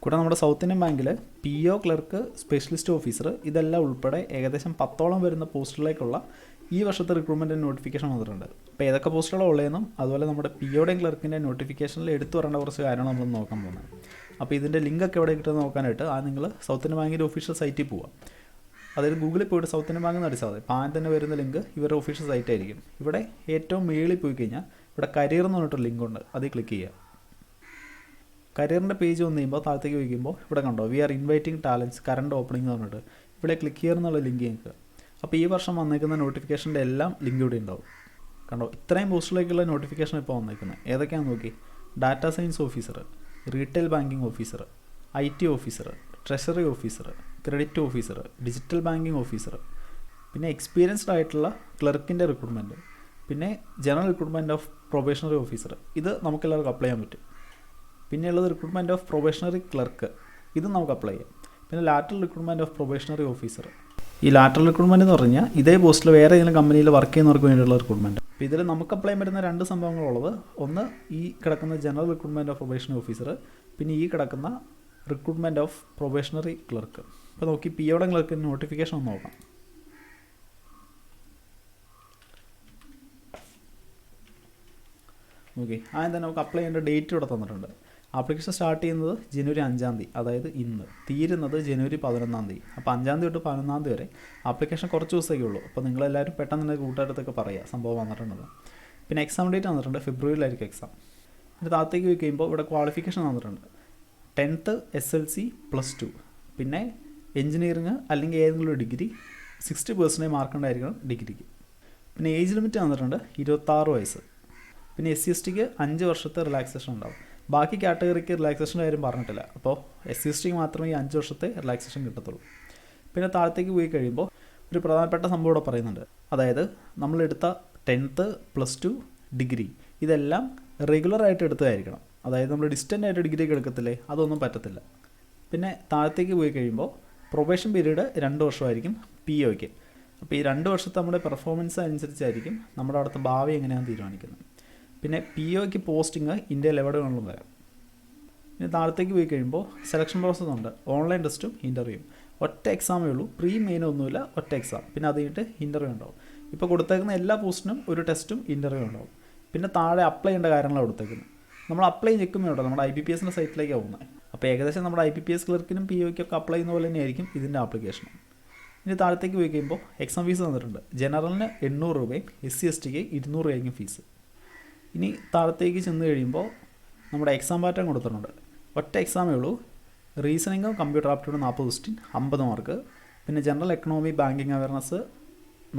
കൂടെ നമ്മുടെ south Indian ബാങ്കിൽ PO ക്ലർക്ക്, സ്പെഷ്യലിസ്റ്റ് ഓഫീസർ ഇതെല്ലാം ഉൾപ്പെടെ ഏകദേശം 10ഓളം വരുന്ന പോസ്റ്റുകളിലേക്കുള്ള ഈ വർഷത്തെ റിക്രൂട്ട്മെൻറ്റ് നോട്ടിഫിക്കേഷൻ വന്നിട്ടുണ്ട്. അപ്പോൾ ഏതൊക്കെ പോസ്റ്റുകളാണ് ഉള്ളതെന്നും അതുപോലെ നമ്മുടെ POയുടെയും ക്ലർക്കിൻ്റെ നോട്ടിഫിക്കേഷനിൽ എടുത്തു പറയേണ്ട കുറച്ച് കാര്യങ്ങൾ നമ്മൾ നോക്കാൻ പോകുന്നത്. അപ്പോൾ ഇതിൻ്റെ ലിങ്കൊക്കെ എവിടെ കിട്ടുമെന്ന് നോക്കാനായിട്ട് നിങ്ങൾ സൗത്ത് ഇന്ത്യൻ ബാങ്കിൻ്റെ ഒഫീഷ്യൽ സൈറ്റിൽ പോവുക. അതായത് ഗൂഗിളിൽ പോയിട്ട് സൗത്ത് ഇന്ത്യൻ ബാങ്ക് എന്ന് അടിച്ചാൽ മതി. അപ്പോൾ തന്നെ വരുന്ന ലിങ്ക് ഇവരുടെ ഒഫീഷ്യൽ സൈറ്റ് ആയിരിക്കും. ഇവിടെ ഏറ്റവും മേളിൽ പോയി കഴിഞ്ഞാൽ ഇവിടെ കരിയർ എന്ന് പറഞ്ഞിട്ടൊരു ലിങ്കുണ്ട്, അതിൽ ക്ലിക്ക് ചെയ്യുക. കരിയറിൻ്റെ പേജ് വന്നു കഴിയുമ്പോൾ താഴത്തേക്ക് വയ്ക്കുമ്പോൾ ഇവിടെ കണ്ടോ we are inviting talents current opening എന്ന് പറഞ്ഞിട്ട് ഇവിടെ ക്ലിക്ക് ചെയ്യുന്നുള്ള ലിങ്ക് നിങ്ങൾക്ക്. അപ്പോൾ ഈ വർഷം വന്നേക്കുന്ന നോട്ടിഫിക്കേഷൻ്റെ എല്ലാം ലിങ്ക് ഇവിടെ ഉണ്ടാവും. കണ്ടോ ഇത്രയും പോസ്റ്റിലേക്കുള്ള നോട്ടിഫിക്കേഷൻ ഇപ്പോൾ വന്നേക്കുന്നത് ഏതൊക്കെയാണെന്ന് നോക്കി. Data science officer, retail banking officer, IT officer, treasury officer, credit officer, digital banking officer, പിന്നെ എക്സ്പീരിയൻസ്ഡ് ആയിട്ടുള്ള ക്ലർക്കിൻ്റെ റിക്രൂട്ട്മെൻറ്റ്, പിന്നെ general recruitment of probationary officer ഇത് നമുക്കെല്ലാവർക്കും അപ്ലൈ ചെയ്യാൻ പറ്റും. പിന്നെയുള്ളത് റിക്രൂട്ട്മെൻറ്റ് ഓഫ് പ്രൊബേഷണറി ക്ലർക്ക് ഇതും നമുക്ക് അപ്ലൈ ചെയ്യാം. പിന്നെ lateral recruitment of probationary officer. ഈ ലാറ്ററൽ റിക്രൂട്ട്മെൻറ്റ് എന്ന് പറഞ്ഞാൽ ഇതേ പോസ്റ്റിൽ വേറെ ഏതെങ്കിലും കമ്പനിയിൽ വർക്ക് ചെയ്യുന്നവർക്ക് വേണ്ടിയുള്ള റിക്രൂട്ട്മെൻറ്റ്. അപ്പോൾ ഇതിൽ നമുക്ക് അപ്ലൈ ചെയ്യാൻ പറ്റുന്ന 2 സംഭവങ്ങളുള്ളത്, ഒന്ന് ഈ കിടക്കുന്ന general recruitment of probationary officer, പിന്നെ ഈ കിടക്കുന്ന റിക്രൂട്ട്മെൻറ്റ് ഓഫ് പ്രൊബേഷണറി ക്ലർക്ക്. അപ്പോൾ നോക്കി POയുടെ ക്ലർക്കിന് നോട്ടിഫിക്കേഷൻ ഒന്ന് നോക്കാം. ഓക്കെ, ആദ്യം തന്നെ നമുക്ക് അപ്ലൈ ചെയ്യേണ്ട ഡേറ്റ് ഇവിടെ തന്നിട്ടുണ്ട്. ആപ്ലിക്കേഷൻ സ്റ്റാർട്ട് ചെയ്യുന്നത് ജനുവരി 5-ാം തീയതി, അതായത് ഇന്ന്. തീരുന്നത് ജനുവരി 11-ാം തീയതി. അപ്പോൾ 5-ാം തീയതി തൊട്ട് 11-ാം തീയതി വരെ ആപ്ലിക്കേഷൻ കുറച്ച് ദിവസമേ ഉള്ളൂ. അപ്പോൾ നിങ്ങളെല്ലാവരും പെട്ടെന്ന് തന്നെ കൂട്ടുകാരത്തൊക്കെ പറയുക സംഭവം വന്നിട്ടുണ്ടെന്ന്. പിന്നെ എക്സാം ഡേറ്റ് വന്നിട്ടുണ്ട്, ഫെബ്രുവരിയിലായിരിക്കും എക്സാം. പിന്നെ താഴത്തേക്ക് പോയി കഴിയുമ്പോൾ ഇവിടെ ക്വാളിഫിക്കേഷൻ വന്നിട്ടുണ്ട്. 10th SLC +2, പിന്നെ എഞ്ചിനീയറിംഗ് അല്ലെങ്കിൽ ഏതെങ്കിലും ഒരു ഡിഗ്രി 60% മാർക്ക് ഉണ്ടായിരിക്കണം ഡിഗ്രിക്ക്. പിന്നെ ഏജ് ലിമിറ്റ് വന്നിട്ടുണ്ട് 26 വയസ്സ്. പിന്നെ SC/STക്ക് 5 വർഷത്തെ റിലാക്സേഷൻ ഉണ്ടാവും. ബാക്കി കാറ്റഗറിക്ക് റിലാക്സേഷൻ്റെ കാര്യം പറഞ്ഞിട്ടില്ല. അപ്പോൾ SC/STക്ക് മാത്രമേ ഈ 5 വർഷത്തെ റിലാക്സേഷൻ കിട്ടത്തുള്ളൂ. പിന്നെ താഴത്തേക്ക് പോയി കഴിയുമ്പോൾ ഒരു പ്രധാനപ്പെട്ട സംഭവം ഇവിടെ പറയുന്നുണ്ട്. അതായത് നമ്മളെടുത്ത 10th +2 ഡിഗ്രി ഇതെല്ലാം റെഗുലറായിട്ട് എടുത്തതായിരിക്കണം. അതായത് നമ്മൾ ഡിസ്റ്റൻ്റ് ആയിട്ട് ഡിഗ്രിയൊക്കെ എടുക്കത്തില്ലേ, അതൊന്നും പറ്റത്തില്ല. പിന്നെ താഴത്തേക്ക് പോയി കഴിയുമ്പോൾ പ്രൊബേഷൻ പീരീഡ് 2 വർഷമായിരിക്കും POയ്ക്ക്. അപ്പോൾ ഈ 2 വർഷത്തെ നമ്മുടെ പെർഫോമൻസ് അനുസരിച്ചായിരിക്കും നമ്മുടെ അവിടുത്തെ ഭാവി എങ്ങനെയാണെന്ന് തീരുമാനിക്കുന്നത്. പിന്നെ POയ്ക്ക് പോസ്റ്റിംഗ് ഇന്ത്യയിൽ എവിടെ വേണമെങ്കിലും വരാം. പിന്നെ താഴത്തേക്ക് പോയി കഴിയുമ്പോൾ സെലക്ഷൻ പ്രോസസ്സ് ഉണ്ട്, ഓൺലൈൻ ടെസ്റ്റും ഇൻ്റർവ്യൂവും. ഒറ്റ എക്സാമേ ഉള്ളൂ, പ്രീ മെയിൻ ഒന്നുമില്ല, ഒറ്റ എക്സാം. പിന്നെ അത് കഴിഞ്ഞിട്ട് ഇൻ്റർവ്യൂ ഉണ്ടാവും. ഇപ്പോൾ കൊടുത്തേക്കുന്ന എല്ലാ പോസ്റ്റിനും ഒരു ടെസ്റ്റും ഇൻ്റർവ്യൂ ഉണ്ടാവും. പിന്നെ താഴെ അപ്ലൈ ചെയ്യേണ്ട കാര്യങ്ങളാണ് കൊടുത്തേക്കുന്നത്. നമ്മൾ അപ്ലൈ ഞെക്കുമ്പോൾ ഉണ്ടോ നമ്മുടെ IBPSൻ്റെ സൈറ്റിലേക്കാണ് പോകുന്നത്. അപ്പോൾ ഏകദേശം നമ്മുടെ IBPS ക്ലർക്കിനും POയ്ക്കൊക്കെ അപ്ലൈ ചെയ്യുന്ന പോലെ തന്നെയായിരിക്കും ഇതിൻ്റെ ആപ്ലിക്കേഷൻ. ഇനി താഴത്തേക്ക് പോയി കഴിയുമ്പോൾ എക്സാം ഫീസ് തന്നിട്ടുണ്ട്. ജനറലിന് 800 രൂപയും SC/STക്ക് 200 രൂപയും ഫീസ്. ഇനി താഴത്തേക്ക് ചെന്ന് കഴിയുമ്പോൾ നമ്മുടെ എക്സാം പാറ്റേൺ കൊടുത്തിട്ടുണ്ട്. ഒറ്റ എക്സാമേ ഉള്ളൂ. റീസണിങ്ങും കമ്പ്യൂട്ടർ ആപ്റ്റിറ്റ്യൂഡ് 40 ക്വസ്റ്റ്യൻ 50 മാർക്ക്. പിന്നെ general economy banking awareness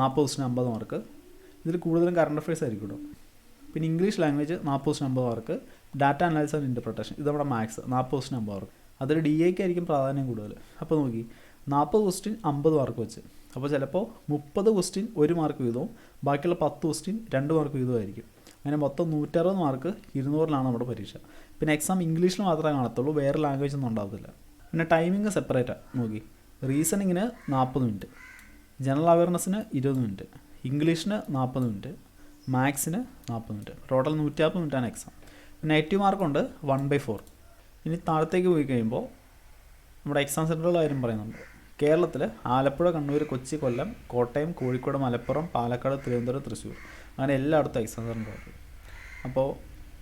40 question 50 mark. ഇതിൽ കൂടുതലും കറണ്ട് അഫയേഴ്സ് ആയിരിക്കും കേട്ടോ. പിന്നെ English language 40 question 50 mark. Data analysis and interpretation ഇത് നമ്മുടെ മാത്സ് 40 ക്വസ്റ്റ്യൻ 50 മാർക്ക്. അതിൽ DAയ്ക്ക് ആയിരിക്കും പ്രാധാന്യം കൂടുതൽ. അപ്പോൾ നോക്കി 40 ക്വസ്റ്റ്യൻ 50 മാർക്ക് വെച്ച്. അപ്പോൾ ചിലപ്പോൾ 30 ക്വസ്റ്റ്യൻ 1 മാർക്ക് വീതവും ബാക്കിയുള്ള 10 ക്വസ്റ്റ്യൻ 2 മാർക്ക് വീതമായിരിക്കും. അങ്ങനെ മൊത്തം 160 മാർക്ക് 200-ലാണ് നമ്മുടെ പരീക്ഷ. പിന്നെ എക്സാം ഇംഗ്ലീഷിൽ മാത്രമേ കാണത്തുള്ളൂ, വേറെ ലാംഗ്വേജ് ഒന്നും ഉണ്ടാകത്തില്ല. പിന്നെ ടൈമിങ് സെപ്പറേറ്റാണ്. നോക്കി റീസണിങ്ങിന് 40 മിനിറ്റ്, ജനറൽ അവയർനെസ്സിന് 20 മിനിറ്റ്, ഇംഗ്ലീഷിന് 40 മിനിറ്റ്, മാത്സിന് 40 മിനിറ്റ്. ടോട്ടൽ 150 മിനിറ്റാണ് എക്സാം. പിന്നെ നെഗറ്റീവ് മാർക്കുണ്ട് 1/4. ഇനി താഴത്തേക്ക് പോയി കഴിയുമ്പോൾ നമ്മുടെ എക്സാം സെൻറ്ററുകളുടെ കാര്യം പറയുന്നുണ്ട്. കേരളത്തിൽ ആലപ്പുഴ, കണ്ണൂർ, കൊച്ചി, കൊല്ലം, കോട്ടയം, കോഴിക്കോട്, മലപ്പുറം, പാലക്കാട്, തിരുവനന്തപുരം, തൃശ്ശൂർ അങ്ങനെ എല്ലായിടത്തും എക്സാം സെൻറ്റർ ഉണ്ട്. അപ്പോൾ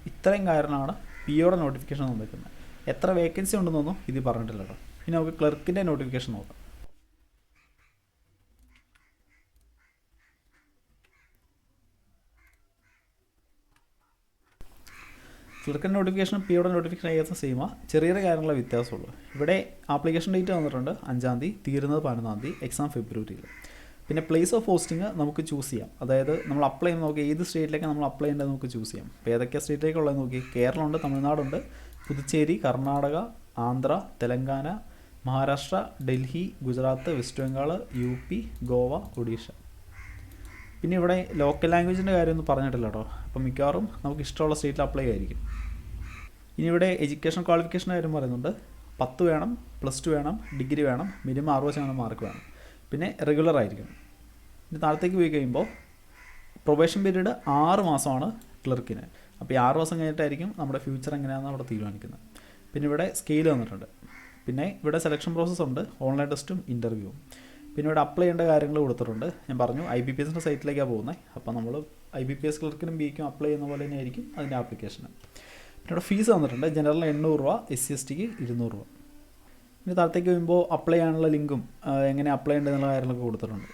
ഇത്രയും കാരണമാണ് POയുടെ നോട്ടിഫിക്കേഷൻ വന്നിരിക്കുന്നത്. എത്ര വേക്കൻസി ഉണ്ടെന്നൊന്നും ഇത് പറഞ്ഞിട്ടില്ല കേട്ടോ. ഇനി നമുക്ക് ക്ലർക്കിൻ്റെ നോട്ടിഫിക്കേഷൻ നോക്കാം. ക്ലർക്കിൻ്റെ നോട്ടിഫിക്കേഷനും POയുടെ നോട്ടിഫിക്കേഷൻ ഏകദേശം സെയിമാണ്. ചെറിയ കാര്യങ്ങളെ വ്യത്യാസമുള്ളൂ. ഇവിടെ ആപ്ലിക്കേഷൻ ഡേറ്റ് വന്നിട്ടുണ്ട് 5-ാം തീയതി, തീരുന്നത് 11-ാം തീയതി, എക്സാം ഫെബ്രുവരിയിൽ. പിന്നെ പ്ലേസ് ഓഫ് പോസ്റ്റിംഗ് നമുക്ക് ചൂസ് ചെയ്യാം. അതായത് നമ്മൾ അപ്ലൈ ചെയ്യുന്ന നോക്കി ഏത് സ്റ്റേറ്റിലേക്ക് നമ്മൾ അപ്ലൈ ചെയ്യേണ്ടത് നമുക്ക് ചൂസ് ചെയ്യാം. അപ്പോൾ ഏതൊക്കെ സ്റ്റേറ്റിലേക്കുള്ളത് നോക്കി. കേരളമുണ്ട്, തമിഴ്നാടുണ്ട്, പുതുച്ചേരി, കർണാടക, ആന്ധ്ര, തെലങ്കാന, മഹാരാഷ്ട്ര, ഡൽഹി, ഗുജറാത്ത്, വെസ്റ്റ് ബംഗാൾ, UP, ഗോവ, ഒഡീഷ. പിന്നെ ഇവിടെ ലോക്കൽ ലാംഗ്വേജിൻ്റെ കാര്യമൊന്നും പറഞ്ഞിട്ടില്ല കേട്ടോ. അപ്പോൾ മിക്കവാറും നമുക്ക് ഇഷ്ടമുള്ള സ്റ്റേറ്റിൽ അപ്ലൈ ആയിരിക്കും. ഇനി ഇവിടെ എഡ്യൂക്കേഷൻ ക്വാളിഫിക്കേഷൻ്റെ കാര്യം പറയുന്നുണ്ട്. 10 വേണം, +2 വേണം, ഡിഗ്രി വേണം, മിനിമം 60% മാർക്ക് വേണം. പിന്നെ റെഗുലർ ആയിരിക്കും. ഇനി താഴത്തേക്ക് പോയി കഴിയുമ്പോൾ പ്രൊബേഷൻ പീരീഡ് 6 മാസമാണ് ക്ലർക്കിന്. അപ്പോൾ ഈ 6 മാസം കഴിഞ്ഞിട്ടായിരിക്കും നമ്മുടെ ഫ്യൂച്ചർ എങ്ങനെയാണെന്ന് അവിടെ തീരുമാനിക്കുന്നത്. പിന്നെ ഇവിടെ സ്കെയിൽ വന്നിട്ടുണ്ട്. പിന്നെ ഇവിടെ സെലക്ഷൻ പ്രോസസ്സ് ഉണ്ട്, ഓൺലൈൻ ടെസ്റ്റും ഇൻ്റർവ്യൂവും. പിന്നെ ഇവിടെ അപ്ലൈ ചെയ്യേണ്ട കാര്യങ്ങൾ കൊടുത്തിട്ടുണ്ട്. ഞാൻ പറഞ്ഞു IBPSൻ്റെ സൈറ്റിലേക്കാണ് പോകുന്നത്. അപ്പോൾ നമ്മൾ IBPS ക്ലർക്കിനും ബിക്കും അപ്ലൈ ചെയ്യുന്ന പോലെ തന്നെ ആയിരിക്കും അതിൻ്റെ ആപ്ലിക്കേഷൻ. പിന്നെ ഇവിടെ ഫീസ് തന്നിട്ടുണ്ട്. ജനറൽ 800 രൂപ, SC/STക്ക് 200 രൂപ. ഇനി താഴത്തേക്ക് വരുമ്പോൾ അപ്ലൈ ചെയ്യാനുള്ള ലിങ്കും എങ്ങനെ അപ്ലൈ ചെയ്യേണ്ടതെന്നുള്ള കാര്യങ്ങളൊക്കെ കൊടുത്തിട്ടുണ്ട്.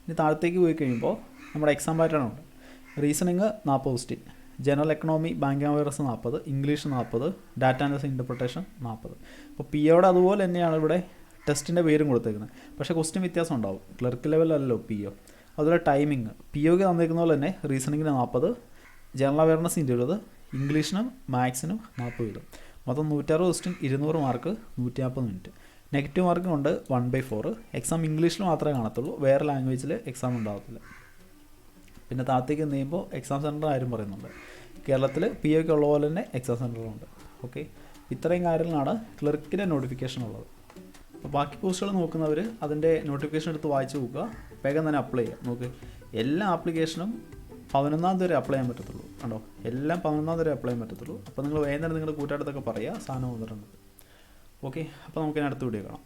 ഇനി താഴത്തേക്ക് പോയി കഴിയുമ്പോൾ നമ്മുടെ എക്സാം പാറ്റേൺ ഉണ്ട്. Reasoning 40 question, general economy, banking awareness 40, English 40, data analysis interpretation 40. അപ്പോൾ POയുടെ അതുപോലെ തന്നെയാണ് ഇവിടെ ടെസ്റ്റിൻ്റെ പേരും കൊടുത്തേക്കുന്നത്. പക്ഷേ ക്വസ്റ്റ്യൻ വ്യത്യാസം ഉണ്ടാവും. ക്ലർക്ക് ലെവലല്ലോ PO. അതുപോലെ ടൈമിങ് POക്ക് തന്നിരിക്കുന്ന പോലെ തന്നെ റീസണിങ്ങിന് 40, ജനറൽ അവയർനെസ് 20, ഇംഗ്ലീഷിനും മാത്സിനും 40 വീതം. മൊത്തം 160 ക്വസ്റ്റ്യൻ, 200 മാർക്ക്, 140 മിനിറ്റ്. നെഗറ്റീവ് മാർക്കും ഉണ്ട് 1/4. എക്സാം ഇംഗ്ലീഷിൽ മാത്രമേ കാണത്തുള്ളൂ, വേറെ ലാംഗ്വേജിൽ എക്സാം ഉണ്ടാകത്തില്ല. പിന്നെ താഴത്തേക്ക് നീങ്ങുമ്പോൾ എക്സാം സെൻറ്റർ ആരും പറയുന്നുണ്ട്. കേരളത്തിൽ POക്ക് ഉള്ള പോലെ തന്നെ എക്സാം സെൻറ്ററുണ്ട്. ഓക്കെ, ഇത്രയും കാര്യങ്ങളാണ് ക്ലർക്കിൻ്റെ നോട്ടിഫിക്കേഷൻ ഉള്ളത്. അപ്പോൾ ബാക്കി പോസ്റ്റുകൾ നോക്കുന്നവർ അതിൻ്റെ നോട്ടിഫിക്കേഷൻ എടുത്ത് വായിച്ച് നോക്കുക, വേഗം തന്നെ അപ്ലൈ ചെയ്യുക. നോക്ക്, എല്ലാ ആപ്ലിക്കേഷനും 11-ാം തീയതി വരെ അപ്ലൈ ചെയ്യാൻ പറ്റത്തുള്ളൂ. കണ്ടോ, എല്ലാം 11-ാം തീയതി വരെ അപ്ലൈ ചെയ്യാൻ പറ്റത്തുള്ളൂ. അപ്പോൾ നിങ്ങൾ വേഗം തന്നെ നിങ്ങളുടെ കൂട്ടുകാരത്തൊക്കെ പറയുക സാധനം വന്നിട്ടുണ്ട്. ഓക്കെ, അപ്പോൾ നമുക്കിനി അടുത്ത വീഡിയോ കാണാം.